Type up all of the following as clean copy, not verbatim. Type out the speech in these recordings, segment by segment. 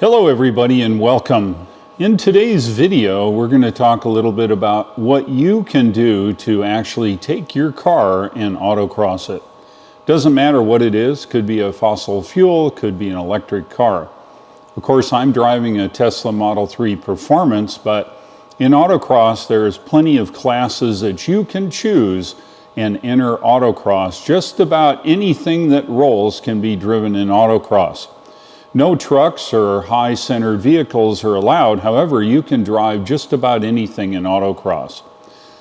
Hello everybody and welcome. In today's video we're going to talk a little bit about what you can do to actually take your car and autocross it. Doesn't matter what it is, could be a fossil fuel, could be an electric car. Of course I'm driving a Tesla Model 3 Performance, but in autocross there's plenty of classes that you can choose and enter autocross. Just about anything that rolls can be driven in autocross. No trucks or high-centered vehicles are allowed. However, you can drive just about anything in autocross.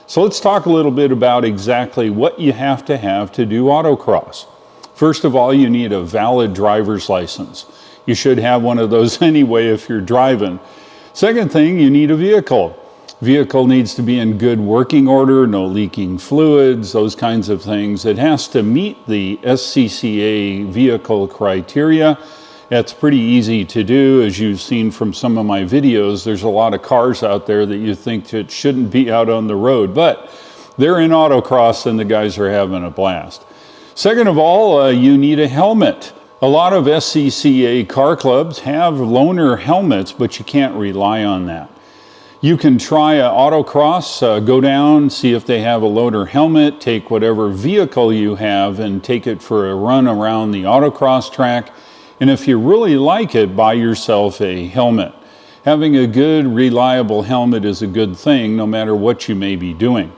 So let's talk a little bit about exactly what you have to do autocross. First of all, you need a valid driver's license. You should have one of those anyway if you're driving. Second thing, you need a vehicle. Vehicle needs to be in good working order, no leaking fluids, those kinds of things. It has to meet the SCCA vehicle criteria. That's pretty easy to do. As you've seen from some of my videos, there's a lot of cars out there that you think that shouldn't be out on the road, but they're in autocross and the guys are having a blast. Second of all, you need a helmet. A lot of SCCA car clubs have loaner helmets, but you can't rely on that. You can try autocross, go down, see if they have a loaner helmet, take whatever vehicle you have and take it for a run around the autocross track. And if you really like it, buy yourself a helmet. Having a good, reliable helmet is a good thing, no matter what you may be doing.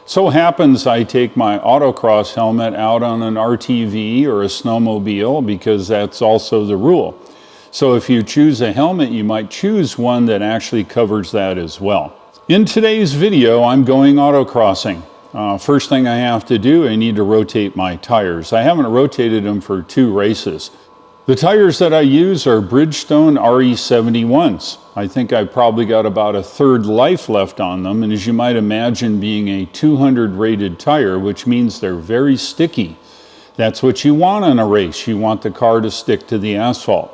So happens I take my autocross helmet out on an RTV or a snowmobile because that's also the rule. So if you choose a helmet, you might choose one that actually covers that as well. In today's video, I'm going autocrossing. First thing I have to do, I need to rotate my tires. I haven't rotated them for 2 races. The tires that I use are Bridgestone RE71s. I think I've probably got about a third life left on them, and as you might imagine, being a 200 rated tire, which means they're very sticky. That's what you want in a race. You want the car to stick to the asphalt.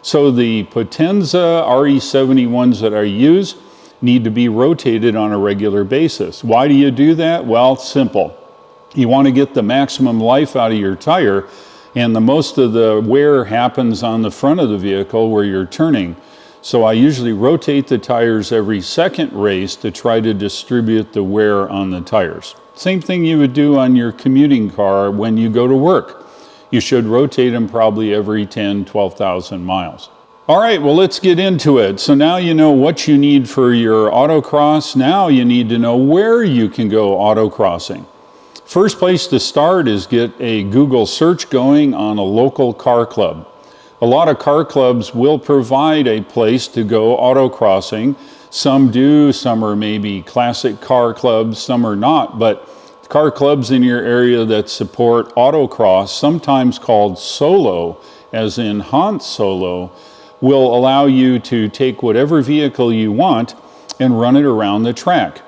So the Potenza RE71s that I use need to be rotated on a regular basis. Why do you do that? Well, it's simple. You want to get the maximum life out of your tire, and the most of the wear happens on the front of the vehicle where you're turning. So I usually rotate the tires every second race to try to distribute the wear on the tires. Same thing you would do on your commuting car when you go to work. You should rotate them probably every 10, 12,000 miles. All right, well, let's get into it. So now you know what you need for your autocross. Now you need to know where you can go autocrossing. First place to start is get a Google search going on a local car club. A lot of car clubs will provide a place to go autocrossing. Some do, some are maybe classic car clubs, some are not, but car clubs in your area that support autocross, sometimes called solo, as in Han Solo, will allow you to take whatever vehicle you want and run it around the track.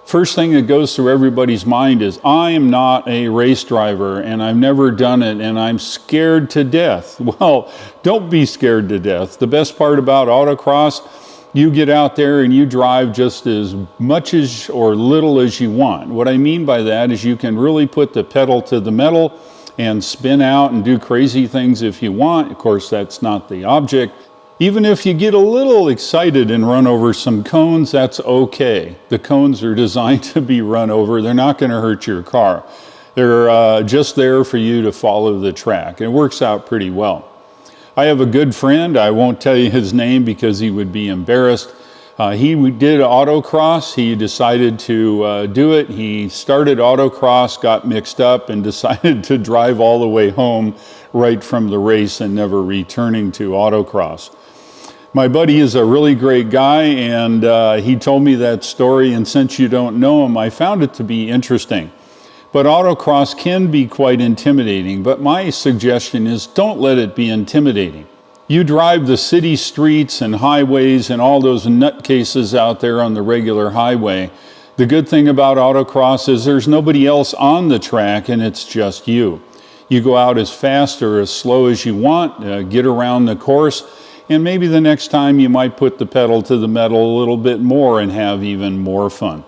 First thing that goes through everybody's mind is, I am not a race driver and I've never done it and I'm scared to death. Well, don't be scared to death. The best part about autocross, you get out there and you drive just as much as or little as you want. What I mean by that is you can really put the pedal to the metal and spin out and do crazy things if you want. Of course, that's not the object. Even if you get a little excited and run over some cones, that's okay. The cones are designed to be run over. They're not going to hurt your car. They're just there for you to follow the track. It works out pretty well. I have a good friend. I won't tell you his name because he would be embarrassed. He did autocross. He decided to do it. He started autocross, got mixed up, and decided to drive all the way home right from the race and never returning to autocross. My buddy is a really great guy, and he told me that story, and since you don't know him, I found it to be interesting. But autocross can be quite intimidating, but my suggestion is don't let it be intimidating. You drive the city streets and highways and all those nutcases out there on the regular highway. The good thing about autocross is there's nobody else on the track and it's just you. You go out as fast or as slow as you want, get around the course, and maybe the next time you might put the pedal to the metal a little bit more and have even more fun.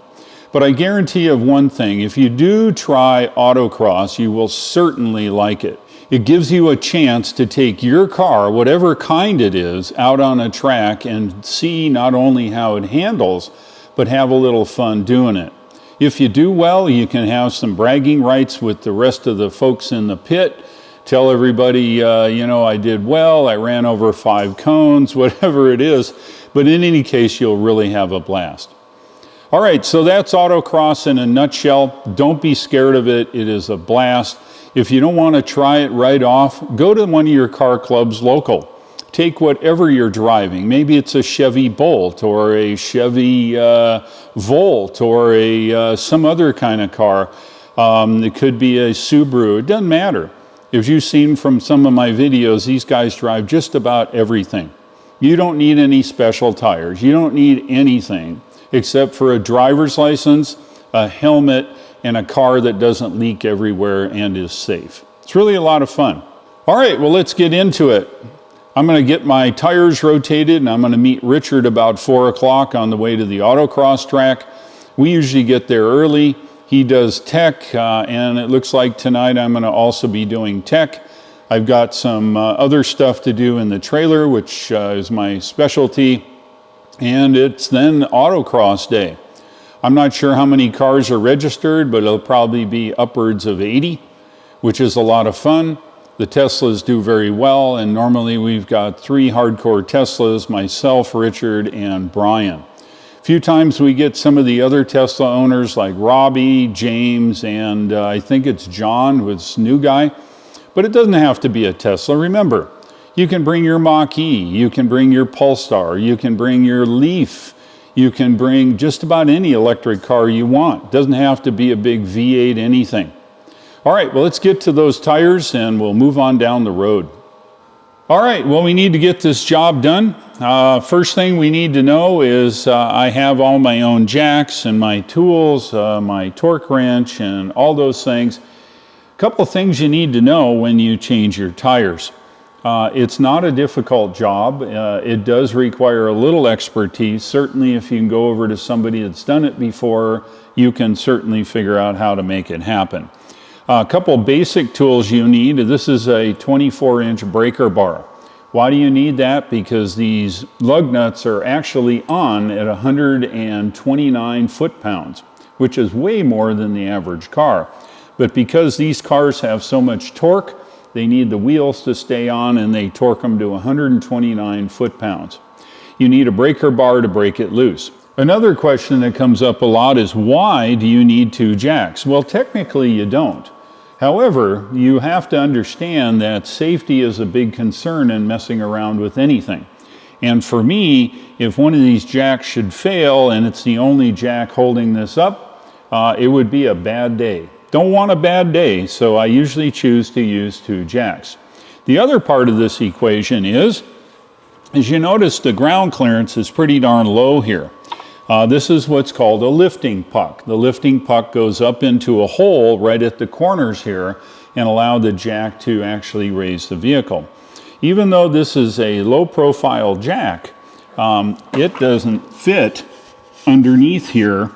But I guarantee you one thing, if you do try autocross, you will certainly like it. It gives you a chance to take your car, whatever kind it is, out on a track and see not only how it handles, but have a little fun doing it. If you do well, you can have some bragging rights with the rest of the folks in the pit. Tell everybody, you know, I did well, I ran over 5 cones, whatever it is. But in any case, you'll really have a blast. All right, so that's autocross in a nutshell. Don't be scared of it. It is a blast. If you don't want to try it right off, go to one of your car clubs local. Take whatever you're driving. Maybe it's a Chevy Bolt or a Chevy Volt or some other kind of car. It could be a Subaru. It doesn't matter. As you've seen from some of my videos, these guys drive just about everything. You don't need any special tires. You don't need anything except for a driver's license, a helmet, and a car that doesn't leak everywhere and is safe. It's really a lot of fun. All right, well, let's get into it. I'm going to get my tires rotated, and I'm going to meet Richard about 4 o'clock on the way to the autocross track. We usually get there early. He does tech, and it looks like tonight I'm going to also be doing tech. I've got some other stuff to do in the trailer, which is my specialty, and it's then autocross day. I'm not sure how many cars are registered, but it'll probably be upwards of 80, which is a lot of fun. The Teslas do very well, and normally we've got 3 hardcore Teslas, myself, Richard, and Brian. A few times we get some of the other Tesla owners like Robbie, James, and I think it's John, who's new guy. But it doesn't have to be a Tesla. Remember, you can bring your Mach-E, you can bring your Polestar, you can bring your Leaf, you can bring just about any electric car you want. It doesn't have to be a big V8 anything. All right, well, let's get to those tires and we'll move on down the road. All right, well, we need to get this job done. First thing we need to know is I have all my own jacks and my tools, my torque wrench and all those things. A couple of things you need to know when you change your tires. It's not a difficult job. It does require a little expertise. Certainly if you can go over to somebody that's done it before, you can certainly figure out how to make it happen. A couple basic tools you need. This is a 24-inch breaker bar. Why do you need that? Because these lug nuts are actually on at 129 foot-pounds, which is way more than the average car. But because these cars have so much torque, they need the wheels to stay on, and they torque them to 129 foot-pounds. You need a breaker bar to break it loose. Another question that comes up a lot is, why do you need 2 jacks? Well, technically you don't. However, you have to understand that safety is a big concern in messing around with anything. And for me, if one of these jacks should fail and it's the only jack holding this up, it would be a bad day. Don't want a bad day, so I usually choose to use 2 jacks. The other part of this equation is, as you notice, the ground clearance is pretty darn low here. This is what's called a lifting puck. The lifting puck goes up into a hole right at the corners here and allow the jack to actually raise the vehicle. Even though this is a low profile jack, it doesn't fit underneath here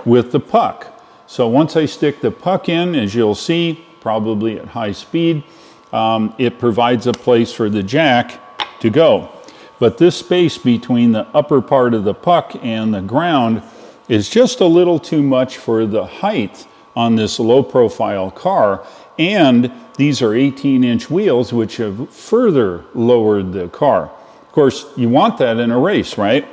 with the puck. So once I stick the puck in, as you'll see, probably at high speed, it provides a place for the jack to go. But this space between the upper part of the puck and the ground is just a little too much for the height on this low profile car. And these are 18-inch wheels, which have further lowered the car. Of course, you want that in a race, right?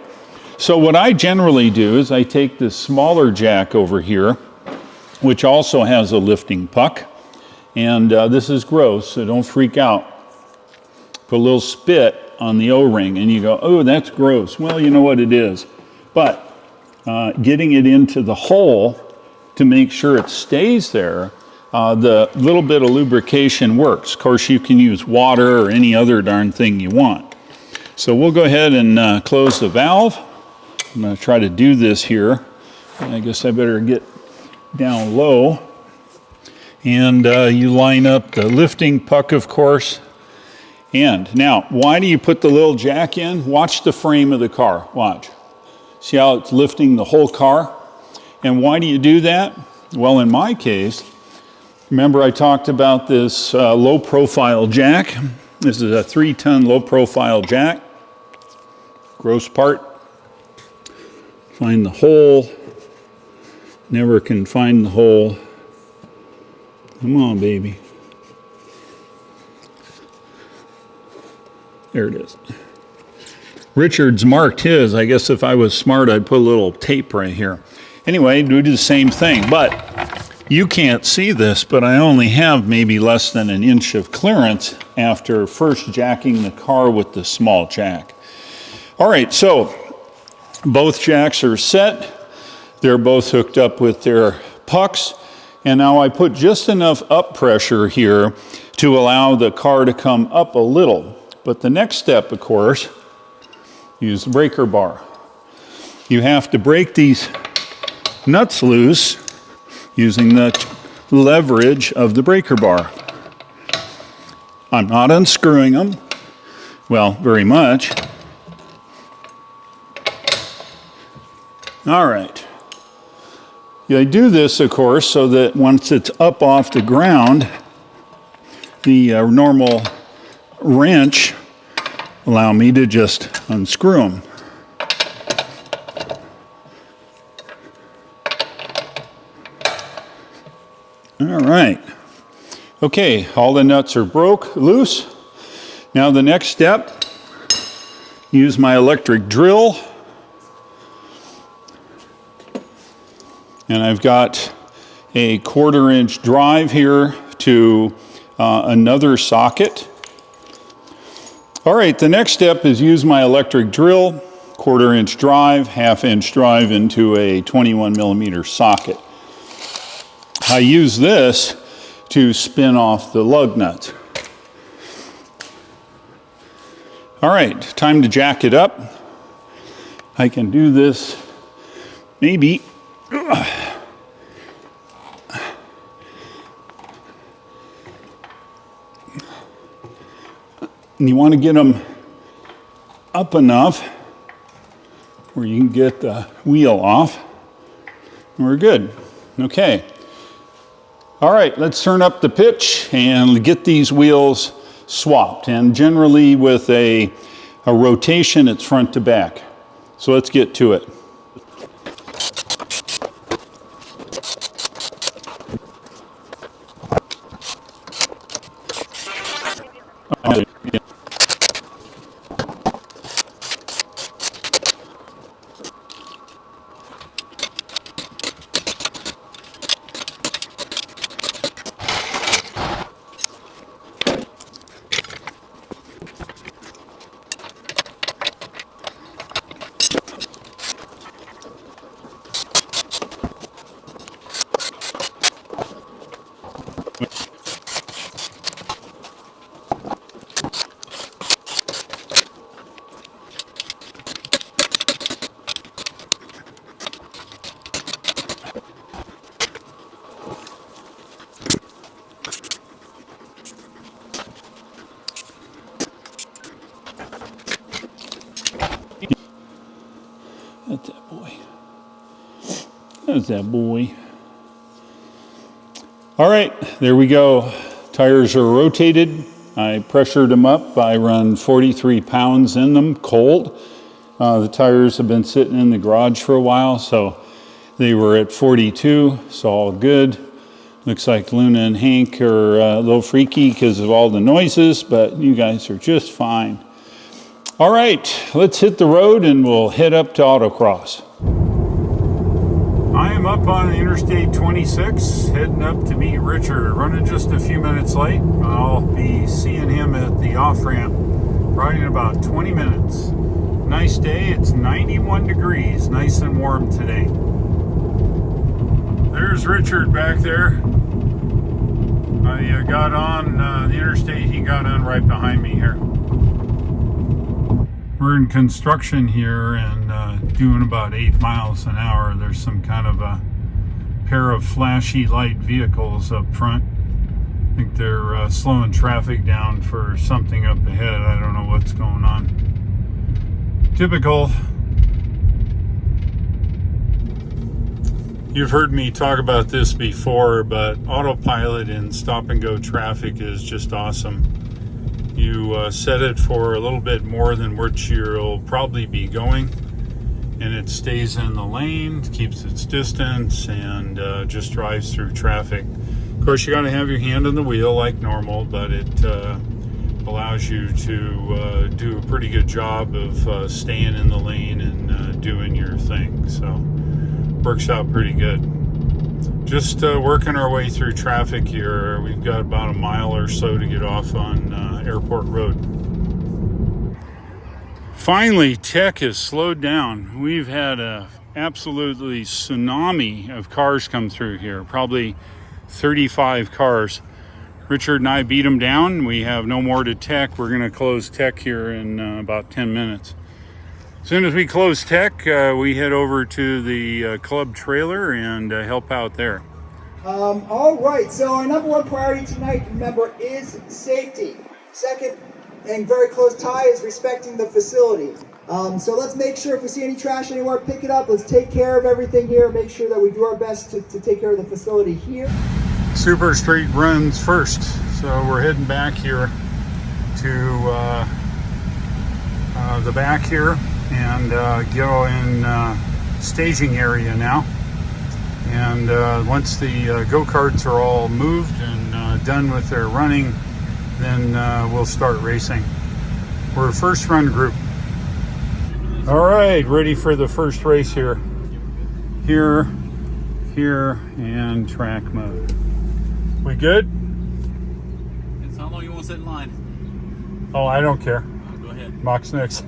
So what I generally do is I take this smaller jack over here, which also has a lifting puck. And this is gross, so don't freak out. Put a little spit on the O-ring and you go, oh, that's gross. Well, you know what it is. But getting it into the hole to make sure it stays there, the little bit of lubrication works. Of course, you can use water or any other darn thing you want. So we'll go ahead and close the valve. I'm going to try to do this here. I guess I better get down low. And you line up the lifting puck, of course. And now, why do you put the little jack in? Watch the frame of the car. Watch. See how it's lifting the whole car? And why do you do that? Well, in my case, Remember I talked about this low profile jack. This is a 3-ton low profile jack. Gross part. Find the hole. Never can find the hole. Come on, baby. There it is. Richard's marked his. I guess if I was smart, I'd put a little tape right here. Anyway, we do the same thing, but you can't see this, but I only have maybe less than an inch of clearance after first jacking the car with the small jack. All right, so both jacks are set. They're both hooked up with their pucks. And now I put just enough up pressure here to allow the car to come up a little. But the next step, of course, use the breaker bar. You have to break these nuts loose using the leverage of the breaker bar. I'm not unscrewing them, well, very much. All right. I do this, of course, so that once it's up off the ground, the normal wrench allow me to just unscrew them. All right. Okay, all the nuts are loose. Now the next step, use my electric drill. And I've got a 1/4-inch drive here to another socket. All right, the next step is use my electric drill, 1/4-inch drive, 1/2-inch drive into a 21mm socket. I use this to spin off the lug nuts. All right, time to jack it up. I can do this maybe. And you want to get them up enough where you can get the wheel off. We're good. Okay. All right, let's turn up the pitch and get these wheels swapped. And generally with a rotation, it's front to back. So let's get to it. That's that boy. That's that boy. All right, there we go. Tires are rotated. I pressured them up. I run 43 pounds in them, cold. The tires have been sitting in the garage for a while, so they were at 42, so all good. Looks like Luna and Hank are a little freaky because of all the noises, but you guys are just fine. All right, let's hit the road and we'll head up to Autocross. I am up on Interstate 26, heading up to meet Richard. Running just a few minutes late. I'll be seeing him at the off-ramp probably in about 20 minutes. Nice day, it's 91 degrees, nice and warm today. There's Richard back there. I got on the interstate, he got on right behind me here. We're in construction here and doing about 8 miles an hour. There's some kind of a pair of flashy light vehicles up front. I think they're slowing traffic down for something up ahead. I don't know what's going on. Typical. You've heard me talk about this before, but autopilot in stop and go traffic is just awesome. You set it for a little bit more than which you'll probably be going, and it stays in the lane, keeps its distance, and just drives through traffic. Of course, you got to have your hand on the wheel like normal, but it allows you to do a pretty good job of staying in the lane and doing your thing. So works out pretty good. Just working our way through traffic here. We've got about a mile or so to get off on Airport Road. Finally, tech has slowed down. We've had a absolutely tsunami of cars come through here, probably 35 cars. Richard and I beat them down. We have no more to tech. We're going to close tech here in about 10 minutes. As soon as we close tech, we head over to the club trailer and help out there. All right, so our number one priority tonight, remember, is safety. Second, and very close tie, is respecting the facility. So let's make sure if we see any trash anywhere, pick it up. Let's take care of everything here. Make sure that we do our best to take care of the facility here. Super Street runs first, so we're heading back here to the back here and go in staging area now. And once the go-karts are all moved and done with their running, then we'll start racing. We're a first run group. All right, ready for the first race here. Here, and track mode. We good? It's how long you want to sit in line? Oh, I don't care. Go ahead. Mock's next.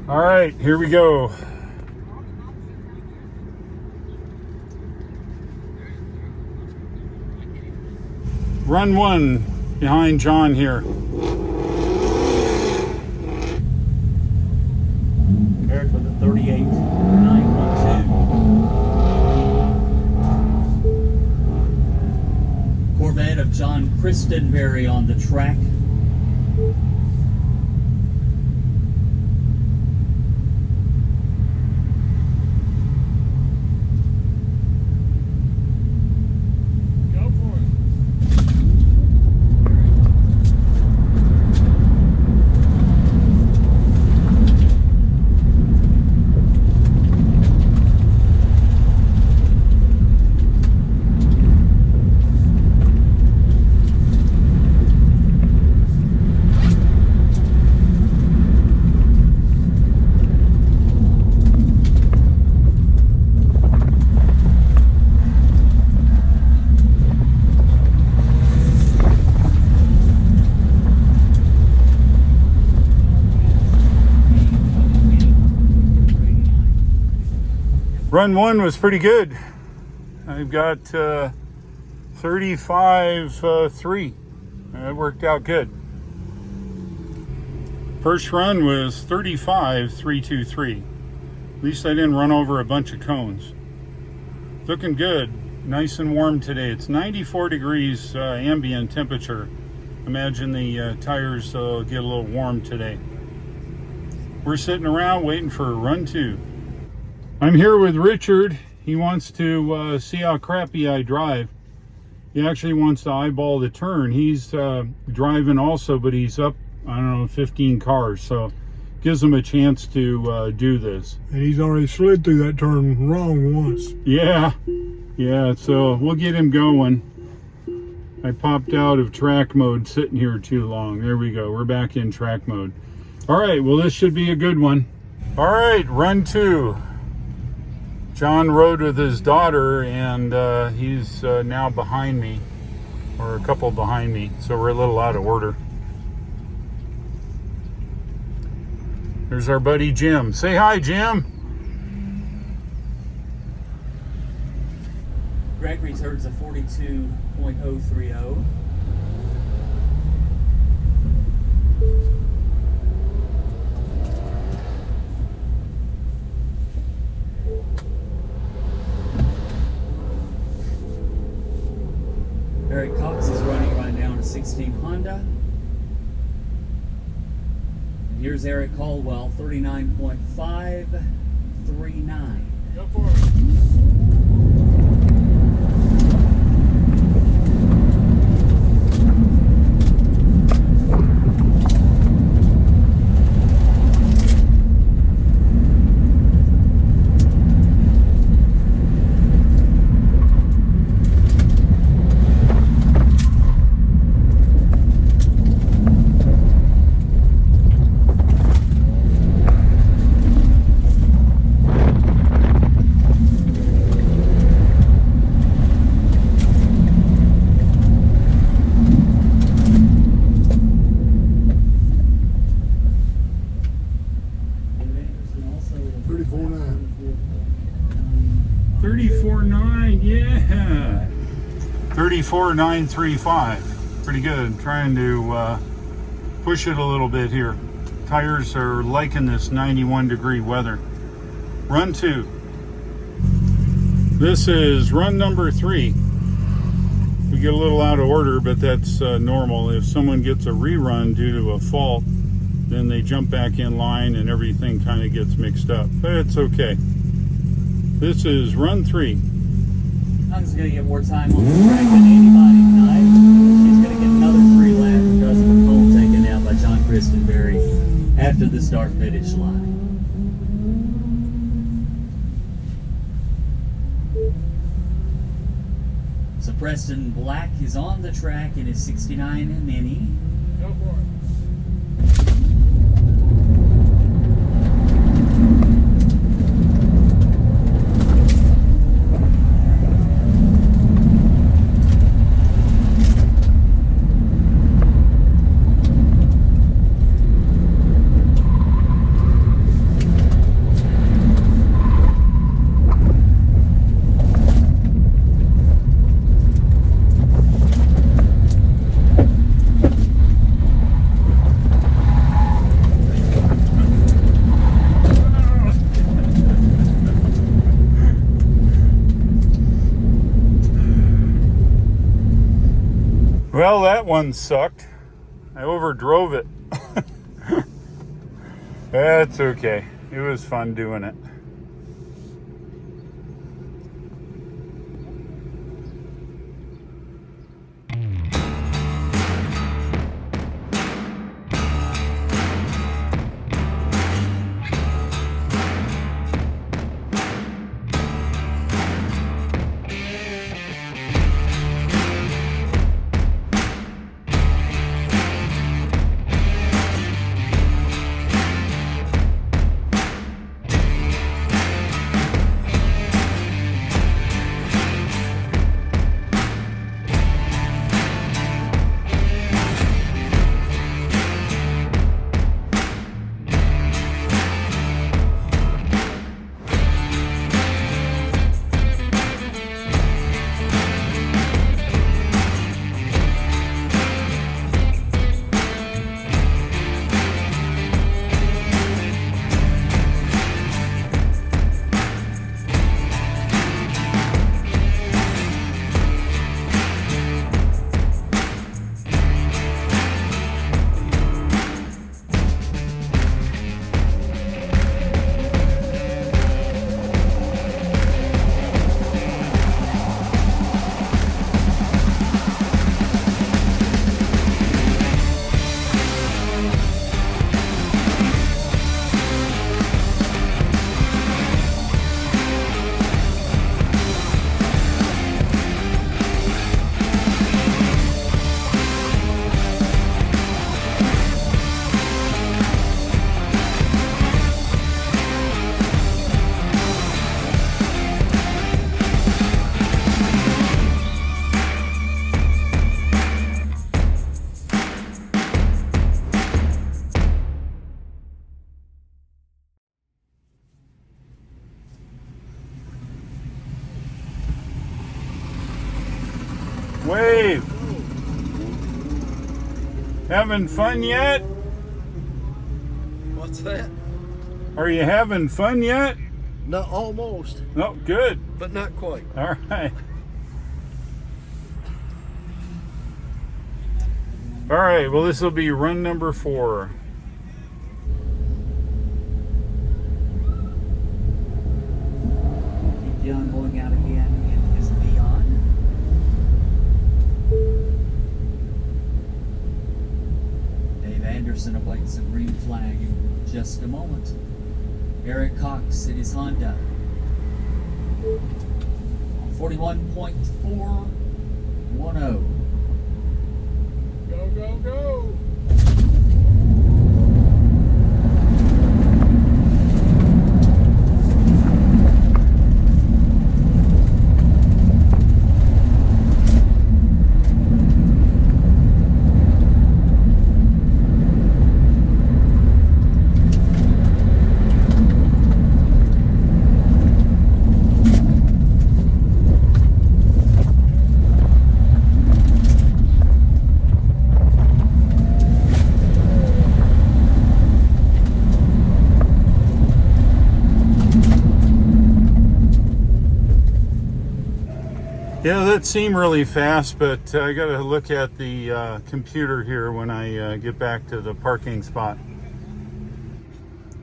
All right, here we go. Run one behind John here. Eric with a 38.912. Corvette of John Christenberry on the track. Run one was pretty good. I've got 35.3. It worked out good. First run was 35.323. At least I didn't run over a bunch of cones. Looking good. Nice and warm today. It's 94 degrees ambient temperature. Imagine the tires get a little warm today. We're sitting around waiting for run two. I'm here with Richard. He wants to see how crappy I drive. He actually wants to eyeball the turn. He's driving also, but he's up, I don't know, 15 cars. So gives him a chance to do this. And he's already slid through that turn wrong once. Yeah, so we'll get him going. I popped out of track mode sitting here too long. There we go. We're back in track mode. All right, well, this should be a good one. All right, run two. John rode with his daughter, and he's now behind me, or a couple behind me, so we're a little out of order. There's our buddy Jim. Say hi, Jim. Gregory's herds a 42.030. Eric Cox is running right now in a 16 Honda. And here's Eric Caldwell, 39.539. 34.9, yeah. 34.935. Pretty good. Trying to push it a little bit here. Tires are liking this 91-degree weather. Run 2. This is run number 3. We get a little out of order, but that's normal. If someone gets a rerun due to a fault, then they jump back in line and everything kind of gets mixed up. But it's okay. This is run 3. Hung's going to get more time on the track than anybody tonight. She's going to get another 3 laps because of her pole taken out by John Christenberry after the start-finish line. So Preston Black is on the track in his 69 Mini. Go for it. Well, that one sucked. I overdrove it. That's okay. It was fun doing it. Wave. Having fun yet? What's that? Are you having fun yet? No, almost, No, good. but not quite. All right. All right, well, this will be run number 4. Keep Young going out again in his Neon. Dave Anderson awaits a green flag in just a moment. Eric Cox in his Honda. 41.410. Go, go, go. Yeah, that seemed really fast, but I got to look at the computer here when I get back to the parking spot.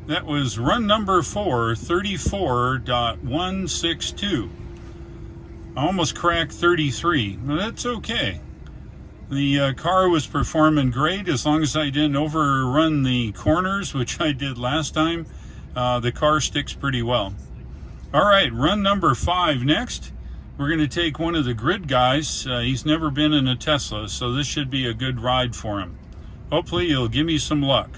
That was run number 4, 34.162. I almost cracked 33, but that's okay. The car was performing great as long as I didn't overrun the corners, which I did last time. The car sticks pretty well. All right, run number 5 next. We're going to take one of the grid guys. He's never been in a Tesla, so this should be a good ride for him. Hopefully he'll give me some luck.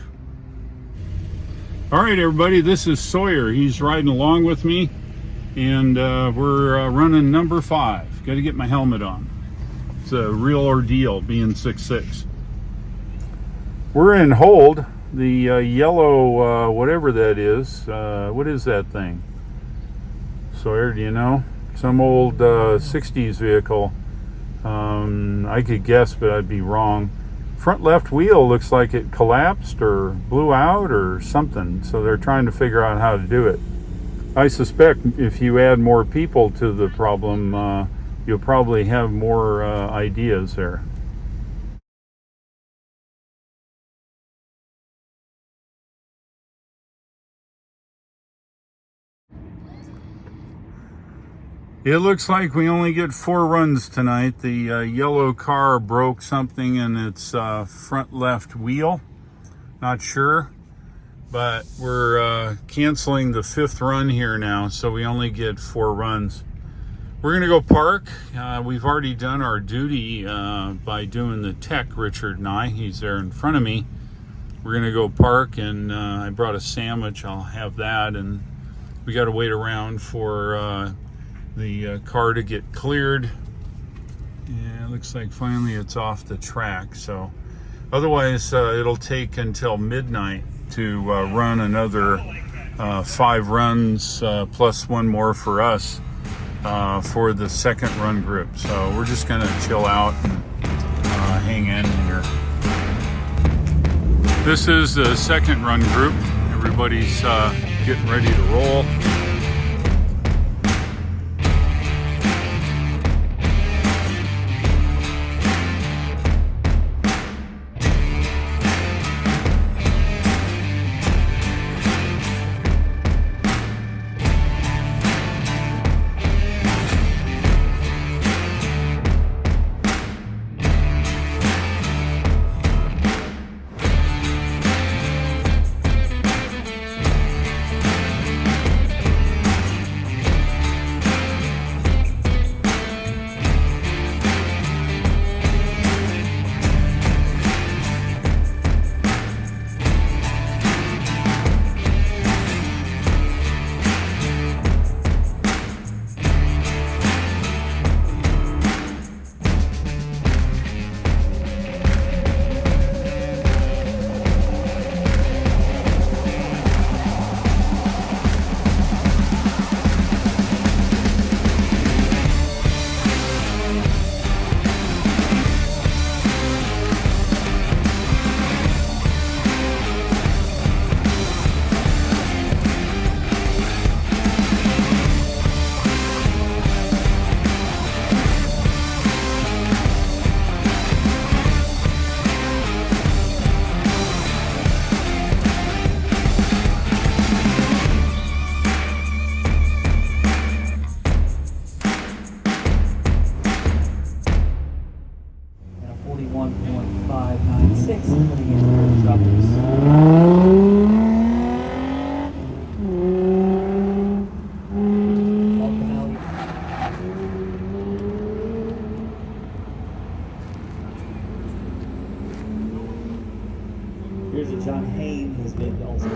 All right, everybody, this is Sawyer. He's riding along with me, and we're running number 5. Got to get my helmet on. It's a real ordeal being 6'6". We're in hold. The yellow, whatever that is. What is that thing? Sawyer, do you know? Some old 60s vehicle. I could guess, but I'd be wrong. Front left wheel looks like it collapsed or blew out or something, so they're trying to figure out how to do it. I suspect if you add more people to the problem, you'll probably have more ideas there. It looks like we only get 4 runs tonight. The yellow car broke something in its front left wheel. Not sure, but we're canceling the 5th run here now, so we only get 4 runs. We're gonna go park. We've already done our duty by doing the tech, Richard and I. He's there in front of me. We're gonna go park, and I brought a sandwich. I'll have that, and we gotta wait around for the car to get cleared. Yeah, it looks like finally it's off the track. So otherwise it'll take until midnight to run another 5 runs plus 1 more for us for the 2nd run group. So we're just gonna chill out and hang in here. This is the 2nd run group. Everybody's getting ready to roll. Here's a John Hayne has been also.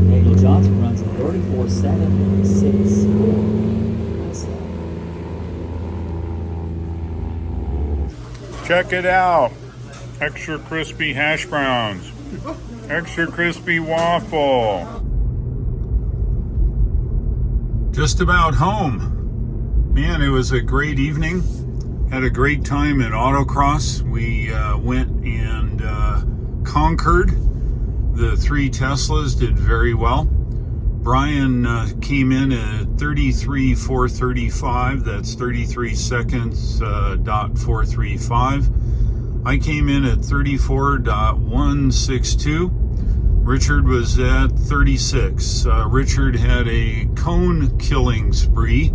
Daniel Johnson runs a 34.766. Check it out. Extra crispy hash browns. Extra crispy waffle. Just about home. Man, it was a great evening. Had a great time at Autocross. We went and conquered The 3 Teslas did very well. Brian came in at 33,435. That's 33 seconds, .435. I came in at 34.162. Richard was at 36. Richard had a cone killing spree.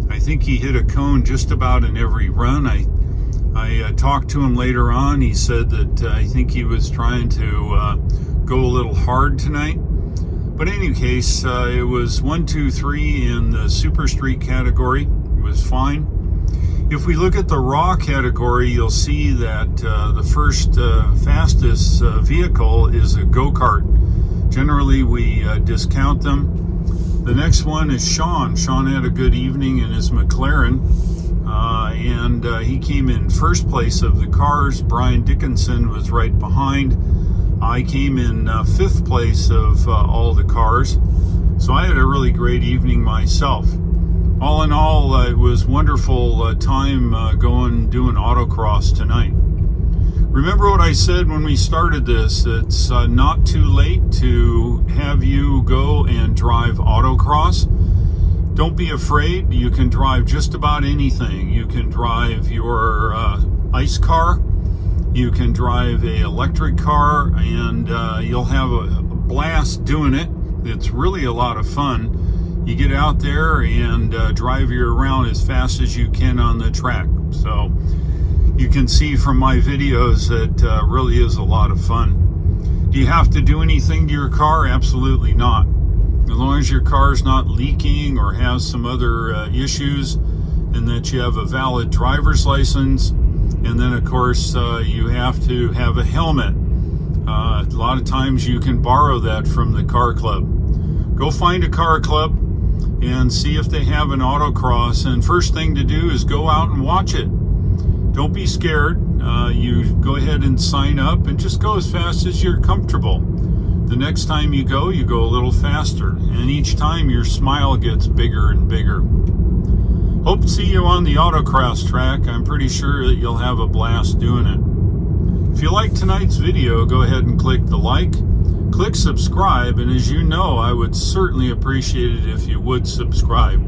I think he hit a cone just about in every run. I talked to him later on. He said that I think he was trying to go a little hard tonight. But in any case, it was 1, 2, 3 in the Super Street category. It was fine. If we look at the raw category, you'll see that the first fastest vehicle is a go-kart. Generally, we discount them. The next one is Sean. Sean had a good evening in his McLaren, and he came in first place of the cars. Brian Dickinson was right behind. I came in 5th place of all the cars. So I had a really great evening myself. All in all, it was wonderful time doing autocross tonight. Remember what I said when we started this, it's not too late to have you go and drive autocross. Don't be afraid, you can drive just about anything. You can drive your ice car, you can drive an electric car, and you'll have a blast doing it. It's really a lot of fun. You get out there and drive you around as fast as you can on the track. So you can see from my videos that really is a lot of fun. Do you have to do anything to your car? Absolutely not. As long as your car is not leaking or has some other issues, and that you have a valid driver's license, and then of course you have to have a helmet. A lot of times you can borrow that from the car club. Go find a car club and see if they have an autocross, and first thing to do is go out and watch it. Don't be scared. You go ahead and sign up and just go as fast as you're comfortable. The next time you go a little faster, and each time your smile gets bigger and bigger. Hope to see you on the autocross track. I'm pretty sure that you'll have a blast doing it. If you like tonight's video, go ahead and click the like. Click subscribe, and as you know, I would certainly appreciate it if you would subscribe.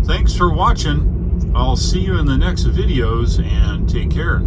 Thanks for watching. I'll see you in the next videos, and take care.